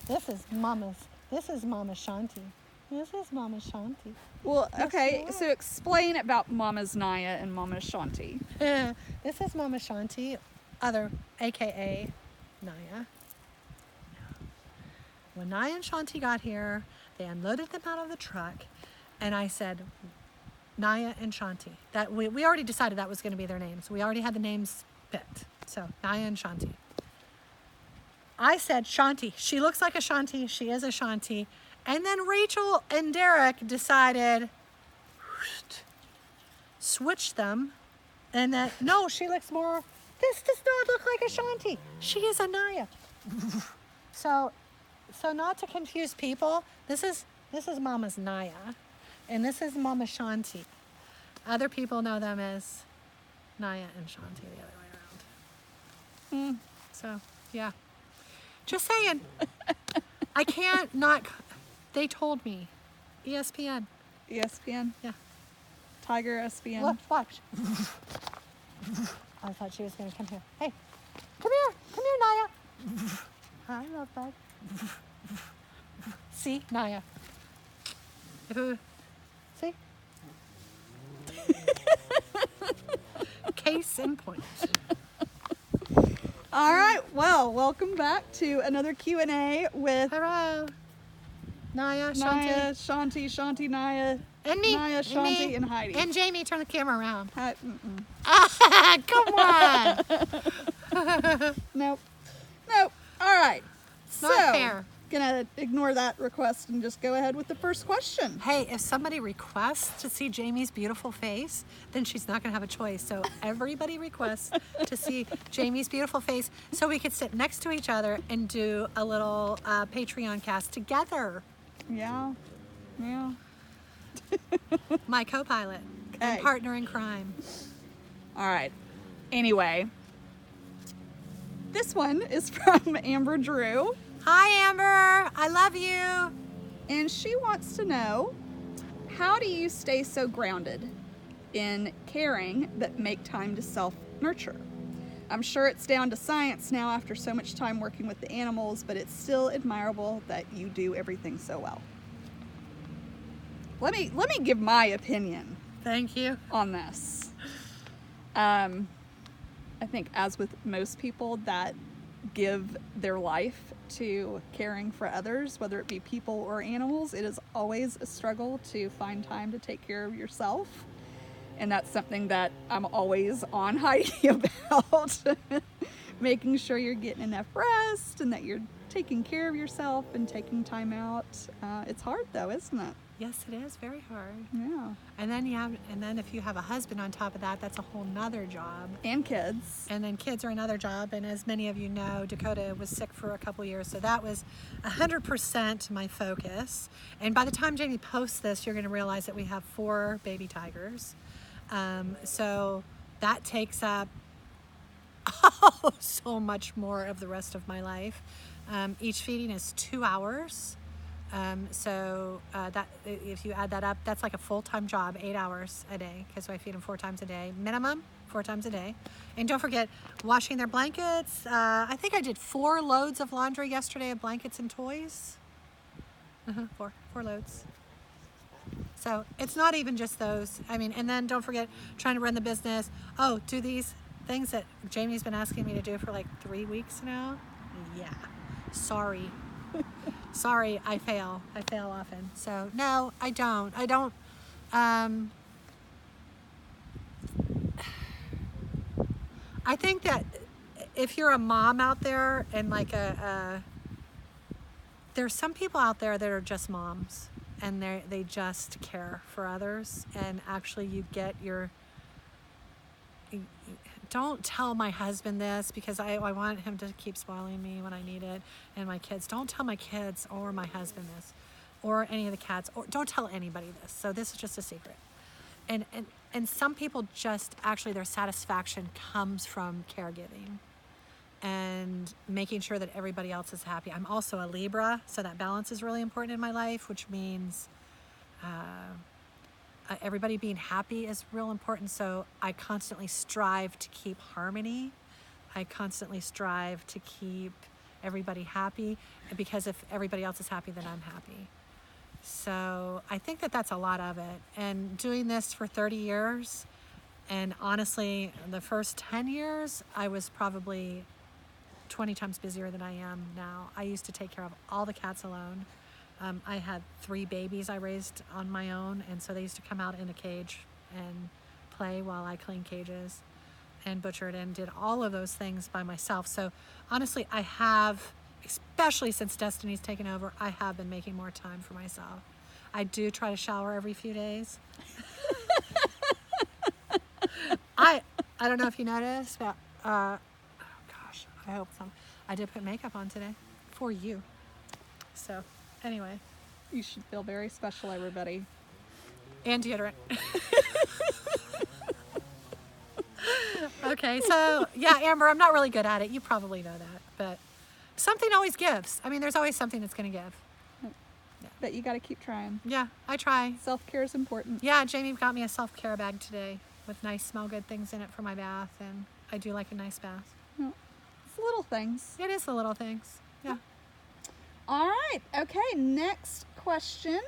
This is Mama Shanti. This is Mama Shanti. Well, Yes, okay, you are. so explain about Mama's Naya and Mama Shanti. This is Mama Shanti, aka Naya. When Naya and Shanti got here, they unloaded them out of the truck, and I said, Naya and Shanti. That we already decided that was going to be their names. We already had the names picked. So Naya and Shanti. I said Shanti. She looks like a Shanti. She is a Shanti. And then Rachel and Derek decided switch them, and that no, she looks more. This does not look like a Shanti. She is a Naya. So not to confuse people, this is Mama's Naya, and this is Mama Shanti. Other people know them as Naya and Shanti the other way around. So yeah, just saying. I can't not. They told me, ESPN. ESPN? Yeah. Tiger ESPN. Look, watch. I thought she was gonna come here. Hey, come here, Naya. Hi, love bug. See, Naya. See? Case in point. All right, well, welcome back to another Q&A with Hello. Naya, Shanti. Naya, Shanti, Naya, And me. Naya, Shanti, and Heidi. And Jamie, turn the camera around. Come on. Nope. All right. Not fair. Gonna ignore that request and just go ahead with the first question. Hey, if somebody requests to see Jamie's beautiful face, then she's not gonna have a choice. So everybody requests to see Jamie's beautiful face so we could sit next to each other and do a little Patreon cast together. Yeah. My co-pilot and Okay. partner in crime. All right. Anyway, this one is from Amber Drew, Hi, Amber. I love you. and she wants to know, how do you stay so grounded in caring but make time to self-nurture? I'm sure it's down to science now after so much time working with the animals, but it's still admirable that you do everything so well. Let me give my opinion Thank you. on this. I think, as with most people that give their life to caring for others, whether it be people or animals, it is always a struggle to find time to take care of yourself. And that's something that I'm always on Heidi about. Making sure you're getting enough rest and that you're taking care of yourself and taking time out. It's hard though, isn't it? Yes, it is very hard. Yeah. And then if you have a husband on top of that, that's a whole nother job. And kids. And then kids are another job. And as many of you know, Dakota was sick for a couple years. So that was 100% my focus. And by the time Jamie posts this, you're going to realize that we have 4 baby tigers. So that takes up so much more of the rest of my life. Each feeding is 2 hours. That if you add that up, that's like a full-time job, 8 hours a day, because I feed them 4 times a day, minimum 4 times a day. And don't forget washing their blankets. I think I did 4 loads of laundry yesterday of blankets and toys. 4 loads. So it's not even just those. I mean, and then don't forget trying to run the business. Oh, do these things that Jamie's been asking me to do for like 3 weeks now. Yeah, sorry. Sorry, I fail often. So no, I don't. I think that if you're a mom out there and like there's some people out there that are just moms and they just care for others, and actually you get your, don't tell my husband this because I want him to keep spoiling me when I need it, and my kids. Don't tell my kids or my husband this, or any of the cats, or don't tell anybody this. So this is just a secret. And some people just actually their satisfaction comes from caregiving and making sure that everybody else is happy. I'm also a Libra, so that balance is really important in my life, which means everybody being happy is real important. So I constantly strive to keep harmony. I constantly strive to keep everybody happy, because if everybody else is happy, then I'm happy. So I think that that's a lot of it. And doing this for 30 years, and honestly, the first 10 years, I was probably 20 times busier than I am now. I used to take care of all the cats alone. I had 3 babies I raised on my own, and so they used to come out in a cage and play while I cleaned cages and butchered and did all of those things by myself. So honestly, I have, especially since Destiny's taken over, I have been making more time for myself. I do try to shower every few days. I don't know if you noticed, but oh gosh, I hope so. I did put makeup on today for you. So anyway, You should feel very special, everybody. and deodorant. Okay, so yeah, Amber, I'm not really good at it. You probably know that, but something always gives. I mean, there's always something that's going to give. But you got to keep trying. Yeah, I try. Self-care is important. Yeah, Jamie got me a self-care bag today with nice smell good things in it for my bath, and I do like a nice bath. Well, it's little things. It is the little things. Yeah. All right. Okay, next question.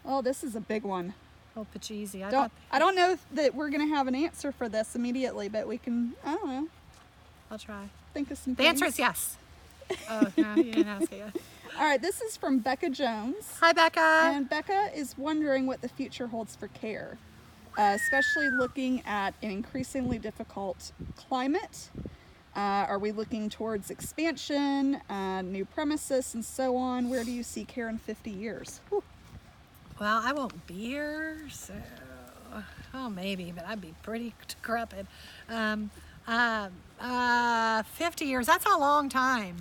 Oh, this is a big one. Oh, pacheesy. I don't know that we're going to have an answer for this immediately, but we can, I don't know, I'll try. think of some The things. answer is yes. Oh, no, you didn't ask it yet. All right, this is from Becca Jones. Hi, Becca. And Becca is wondering what the future holds for care, especially looking at an increasingly difficult climate. Are we looking towards expansion, new premises, and so on? Where do you see care in 50 years? Whew. Well, I won't be here, so maybe, but I'd be pretty decrepit. 50 years, that's a long time.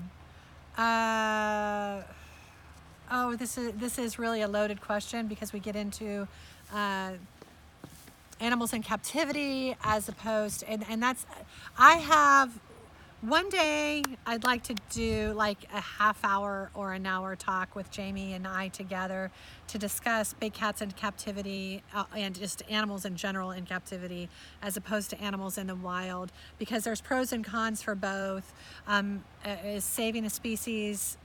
This is really a loaded question, because we get into animals in captivity as opposed, and that's, I have, one day I'd like to do like a half hour or an hour talk with Jamie and I together to discuss big cats in captivity and just animals in general in captivity as opposed to animals in the wild, because there's pros and cons for both. Is saving a species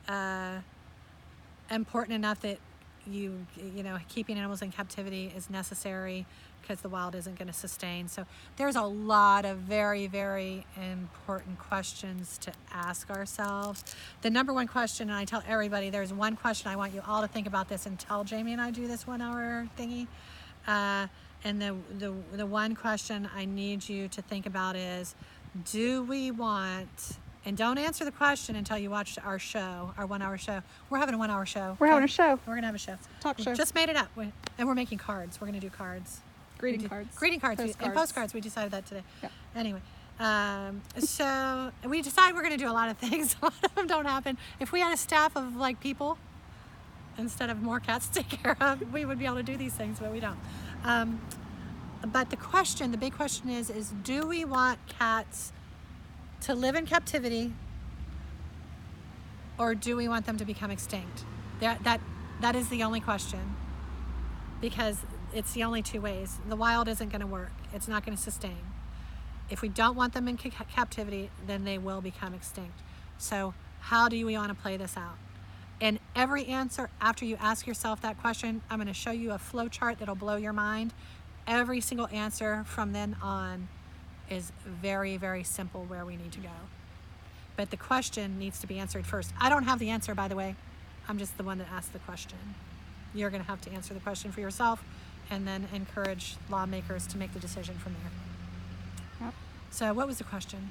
important enough that you know, keeping animals in captivity is necessary because the wild isn't going to sustain? So there's a lot of very, very important questions to ask ourselves. The number one question, and I tell everybody, there's one question I want you all to think about this until Jamie and I do this 1 hour thingy. And the one question I need you to think about is, do we want, and don't answer the question until you watch our show, our 1 hour show. We're having a 1 hour show. We're having a show. We're gonna have a show. Talk show. We just made it up. And we're making cards. We're gonna do cards. Greeting cards. Greeting cards. Postcards. And postcards. We decided that today. Yeah. Anyway, so we decided we're gonna do a lot of things. A lot of them don't happen. If we had a staff of like people instead of more cats to take care of, we would be able to do these things, but we don't. But the big question is do we want cats to live in captivity, or do we want them to become extinct? That is the only question, because it's the only two ways. The wild isn't going to work. It's not going to sustain. If we don't want them in captivity, then they will become extinct. So how do we want to play this out? And every answer, after you ask yourself that question, I'm going to show you a flow chart that'll blow your mind. Every single answer from then on is very, very simple where we need to go. But the question needs to be answered first. I don't have the answer, by the way. I'm just the one that asked the question. You're going to have to answer the question for yourself and then encourage lawmakers to make the decision from there. Yep. So what was the question?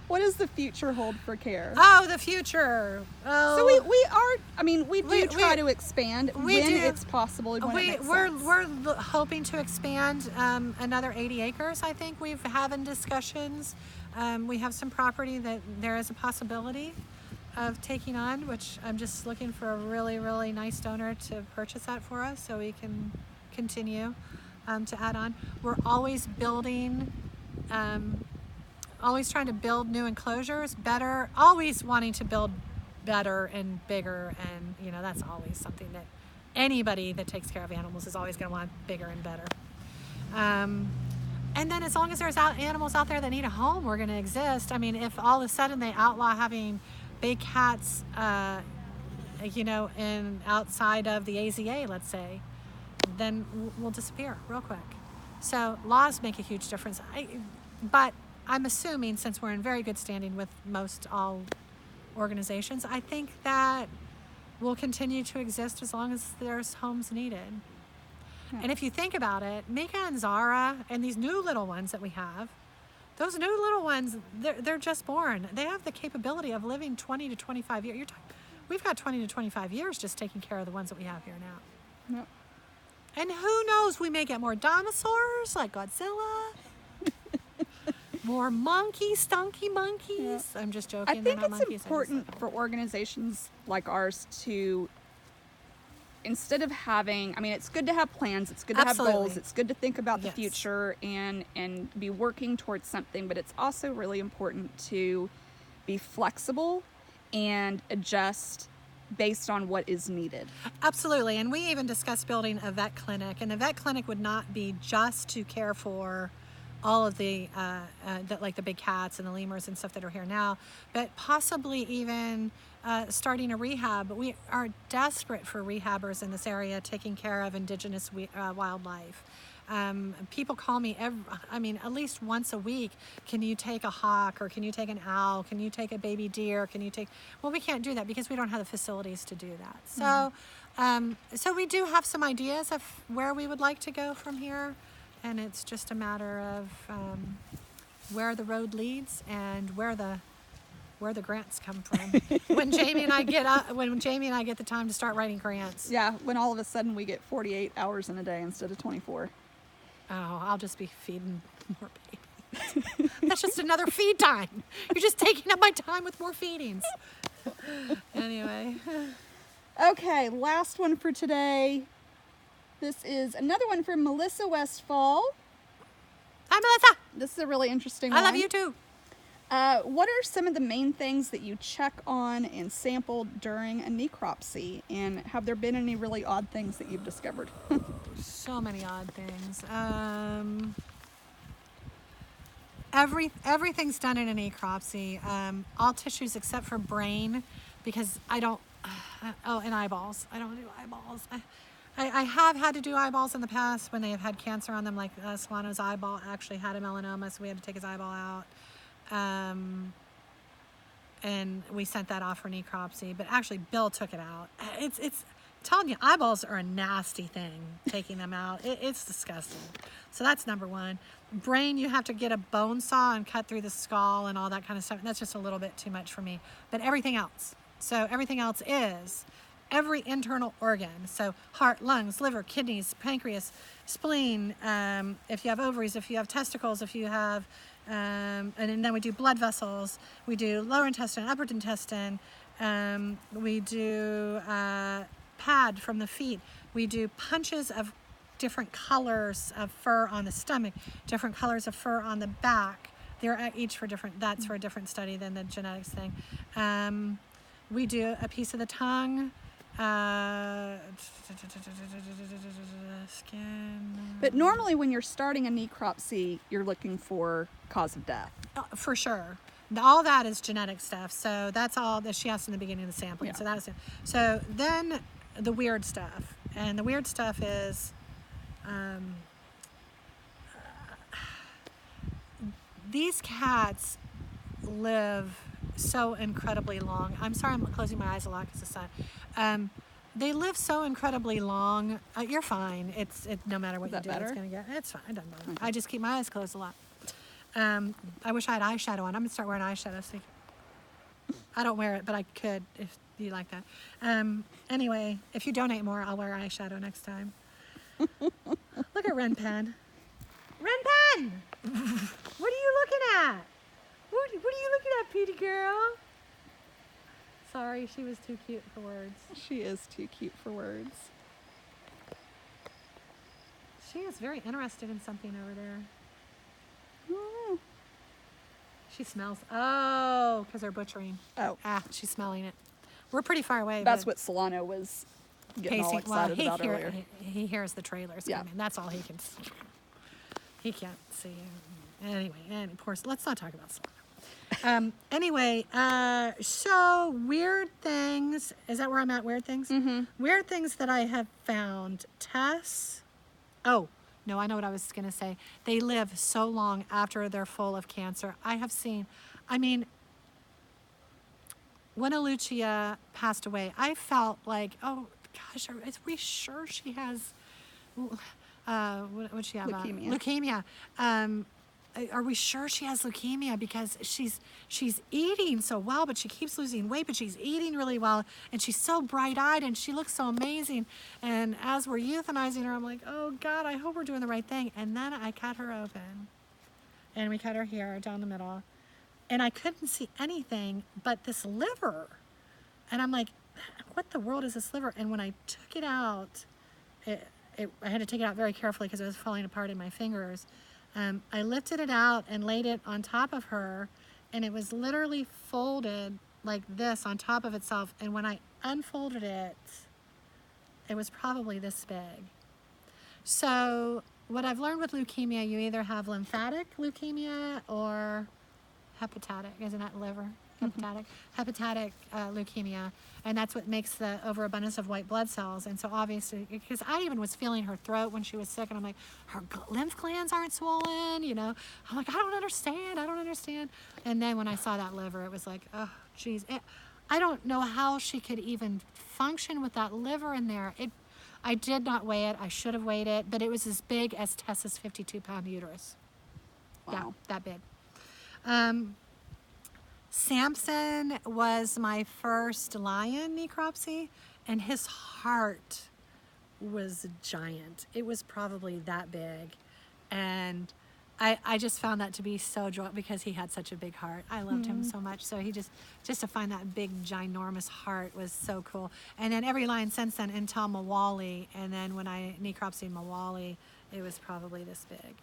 What does the future hold for care? Oh, the future. Oh. So we do try to expand when it's possible. When it makes sense. We're hoping to expand another 80 acres. I think we've having discussions. We have some property that there is a possibility of taking on, which I'm just looking for a really, really nice donor to purchase that for us so we can continue to add on. We're always building, always trying to build new enclosures better, always wanting to build better and bigger, and you know, that's always something that anybody that takes care of animals is always going to want bigger and better. And then as long as there's animals out there that need a home, we're going to exist. I mean, if all of a sudden they outlaw having big cats, in outside of the AZA, let's say, then we'll disappear real quick. So laws make a huge difference. But I'm assuming, since we're in very good standing with most all organizations, I think that we'll continue to exist as long as there's homes needed. And if you think about it, Mika and Zara and these new little ones that we have, those new little ones, they're just born. They have the capability of living 20 to 25 years. We've got 20 to 25 years just taking care of the ones that we have here now. Yep. And who knows, we may get more dinosaurs like Godzilla. More stunky monkeys. Yeah. I'm just joking. I think it's important for organizations like ours to, instead of having, it's good to have plans, it's good to have goals, it's good to think about the future and be working towards something, but it's also really important to be flexible and adjust based on what is needed. Absolutely. And we even discussed building a vet clinic, and the vet clinic would not be just to care for all of the like the big cats and the lemurs and stuff that are here now, but possibly even starting a rehab. We are desperate for rehabbers in this area taking care of indigenous wildlife. People call me at least once a week. Can you take a hawk, or can you take an owl? Can you take a baby deer? Well, we can't do that because we don't have the facilities to do that. So, so we do have some ideas of where we would like to go from here. And it's just a matter of where the road leads and where the grants come from. When Jamie and I get the time to start writing grants. Yeah, when all of a sudden we get 48 hours in a day instead of 24. Oh, I'll just be feeding more babies. That's just another feed time. You're just taking up my time with more feedings. Anyway. Okay, last one for today. This is another one from Melissa Westfall. Hi, Melissa. This is a really interesting one. I love you too. What are some of the main things that you check on and sample during a necropsy? And have there been any really odd things that you've discovered? So many odd things. Everything's done in a necropsy. All tissues except for brain, because I don't. And eyeballs. I don't do eyeballs. I have had to do eyeballs in the past when they have had cancer on them, like Solano's eyeball actually had a melanoma, so we had to take his eyeball out. And we sent that off for necropsy, but actually Bill took it out. It's telling you, eyeballs are a nasty thing, taking them out. It's disgusting. So that's number one. Brain, you have to get a bone saw and cut through the skull and all that kind of stuff. And that's just a little bit too much for me. But everything else. So everything else is every internal organ. So heart, lungs, liver, kidneys, pancreas, spleen, if you have ovaries, if you have testicles, if you have, and then we do blood vessels, we do lower intestine, upper intestine, we do pad from the feet, we do punches of different colors of fur on the stomach, different colors of fur on the back. They're each for different, that's for a different study than the genetics thing. We do a piece of the tongue, skin. But normally when you're starting a necropsy, you're looking for cause of death. For sure. All that is genetic stuff. So that's all that she asked in the beginning of the sampling. Yeah. So that is it. So then the weird stuff. And the weird stuff is these cats live so incredibly long. I'm sorry I'm closing my eyes a lot because of the sun. They live so incredibly long. You're fine. It's no matter what you do, it's going to get. It's fine. It doesn't bother. Okay. I just keep my eyes closed a lot. I wish I had eyeshadow on. I'm going to start wearing eyeshadow. So I don't wear it, but I could if you like that. Anyway, if you donate more, I'll wear eyeshadow next time. Look at Ren Pen. Ren Pen! What are you looking at? What are you looking at, Petey girl? Sorry, she was too cute for words. She is too cute for words. She is very interested in something over there. Oh. She smells. Oh, because they're butchering. Oh. She's smelling it. We're pretty far away. That's what Solano was getting all excited about earlier. He hears the trailers coming. That's all he can. He can't see you. Anyway, and of course, let's not talk about Solana. Anyway, so weird things. Is that where I'm at? Weird things? Mm-hmm. Weird things that I have found. Tess. Oh, no, I know what I was going to say. They live so long after they're full of cancer. I have seen, I mean, when Lucia passed away, I felt like, oh gosh, are we sure she has, what she have? Leukemia. Leukemia. Are we sure she has leukemia? Because she's eating so well, but she keeps losing weight, but she's eating really well, and she's so bright-eyed, and she looks so amazing. And as we're euthanizing her, I'm like, oh God, I hope we're doing the right thing. And then I cut her open, and we cut her here down the middle, and I couldn't see anything but this liver. And I'm like, what the world is this liver? And when I took it out, I had to take it out very carefully because it was falling apart in my fingers. I lifted it out and laid it on top of her, and it was literally folded like this on top of itself. And when I unfolded it, it was probably this big. So what I've learned with leukemia, you either have lymphatic leukemia or hepatic, isn't that liver? Hepatic, hepatic leukemia, and that's what makes the overabundance of white blood cells. And so obviously, because I even was feeling her throat when she was sick, and I'm like, her lymph glands aren't swollen, you know. I'm like, I don't understand. And then when I saw that liver, it was like, oh, geez. I don't know how she could even function with that liver in there. I did not weigh it. I should have weighed it, but it was as big as Tessa's 52-pound uterus. Wow. Yeah, that big. Samson was my first lion necropsy, and his heart was giant. It was probably that big, and I just found that to be so joyful because he had such a big heart. I loved him so much, so he just to find that big, ginormous heart was so cool. And then every lion since then until Mawali, and then when I necropsied Mawali, it was probably this big.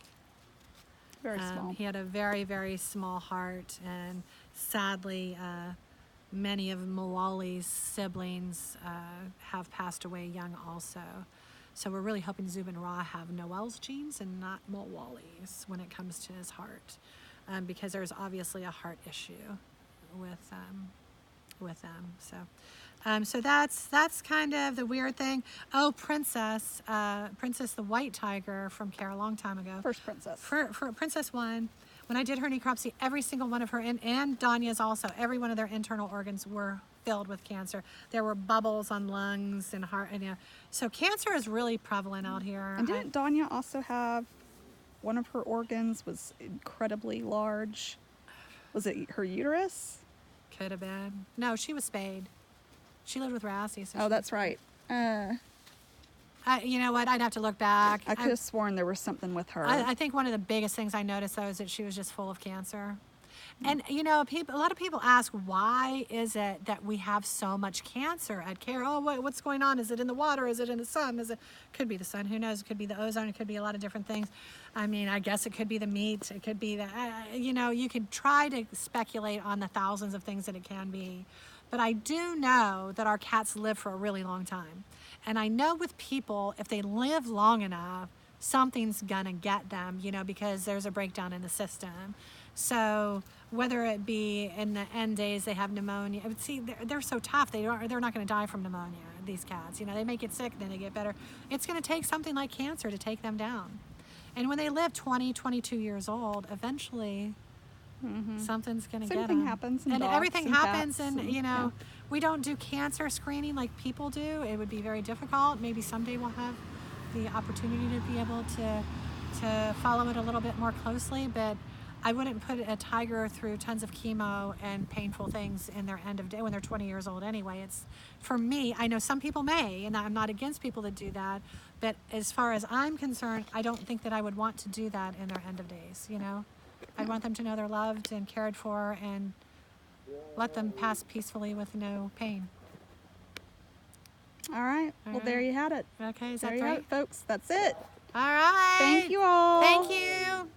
Very small. He had a very, very small heart, and sadly, many of Mawali's siblings have passed away young also. So we're really hoping Zub and Ra have Noel's genes and not Mawali's when it comes to his heart, because there's obviously a heart issue with them. So that's kind of the weird thing. Oh, Princess the white tiger from Care a long time ago. First princess. For Princess 1, when I did her necropsy, every single one of her, and Danya's also, every one of their internal organs were filled with cancer. There were bubbles on lungs and heart, and so cancer is really prevalent out here. And didn't Danya also have one of her organs was incredibly large? Was it her uterus? Could have been. No, she was spayed. She lived with Rassie. So Oh, that's right. you know what? I'd have to look back. I could have sworn there was something with her. I think one of the biggest things I noticed, though, is that she was just full of cancer. And, you know, a lot of people ask, why is it that we have so much cancer at Care? Oh, what's going on? Is it in the water? Is it in the sun? Could be the sun. Who knows? It could be the ozone. It could be a lot of different things. I mean, I guess it could be the meat. It could be the, you know, you could try to speculate on the thousands of things that it can be. But I do know that our cats live for a really long time. And I know with people, if they live long enough, something's gonna get them, you know, because there's a breakdown in the system. So whether it be in the end days they have pneumonia, see, they're so tough. They're not going to die from pneumonia. These cats, you know, they may get sick, then they get better. It's going to take something like cancer to take them down. And when they live 20, 22 years old, eventually something's going to get them. Same thing happens in and dogs everything and happens, cats and you know, we don't do cancer screening like people do. It would be very difficult. Maybe someday we'll have the opportunity to be able to follow it a little bit more closely, but I wouldn't put a tiger through tons of chemo and painful things in their end of day when they're 20 years old anyway. It's, for me, I know some people may, and I'm not against people that do that, but as far as I'm concerned, I don't think that I would want to do that in their end of days, you know? I'd want them to know they're loved and cared for and let them pass peacefully with no pain. All right. Well, there you had it. Okay, is There that you have right? it, folks. That's it. All right. Thank you all. Thank you.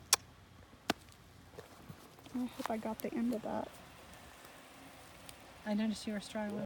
I hope I got the end of that. I noticed you were struggling.